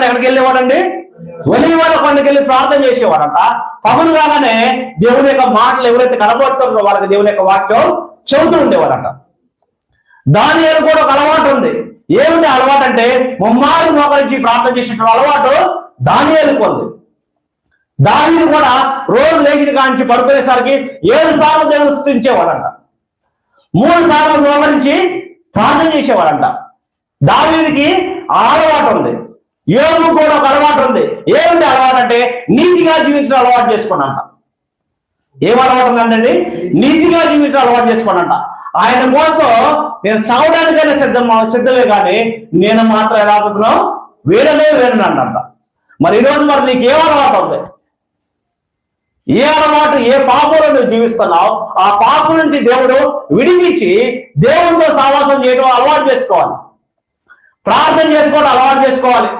ఎక్కడికి వెళ్ళేవాడండి? ఒలీవల కొండకి వెళ్ళి ప్రార్థన చేసేవాడంట. పగులు కాగానే దేవుని యొక్క మాటలు ఎవరైతే కనబడుతున్నారో వాళ్ళకి దేవుని యొక్క వాక్యం చెబుతూ ఉండేవాడంట. దానియేలు కూడా ఒక అలవాటు ఉంది. ఏమిటి అలవాటు అంటే ముమ్మారు మోకరించి ప్రార్థన చేసిన అలవాటు దానియేలుకు ఉంది. దావీదు కూడా రోజు లేచిన కాంచి పడుకునేసరికి 7 సార్లు దేవుని స్తుతించేవాడంట. 3 సార్లు మోకరించి ప్రార్థన చేసేవాడంట. దావీదుకి ఆ అలవాటు ఉంది. యోబు కూడా ఒక అలవాటు ఉంది. ఏమిటి అలవాటు అంటే నీతిగా జీవించడం అలవాటు చేసుకున్నంట. ఏం అలవాటు ఉందండి? నీతిగా జీవించడం అలవాటు చేసుకున్నంట. ఆయన కోసం నేను చావడానికైనా సిద్ధమే కానీ నేను మాత్రం ఎలా అవుతున్నావు వేడనంట. మరి ఈరోజు మరి నీకేం అలవాటు ఉంది? ఏ అలవాటు, ఏ పాపంలో నువ్వు జీవిస్తున్నావు ఆ పాపం నుంచి దేవుడు విడిపించి దేవుడితో సహవాసం చేయడం అలవాటు చేసుకోవాలి. ప్రార్థన చేసుకోవడం అలవాటు చేసుకోవాలి.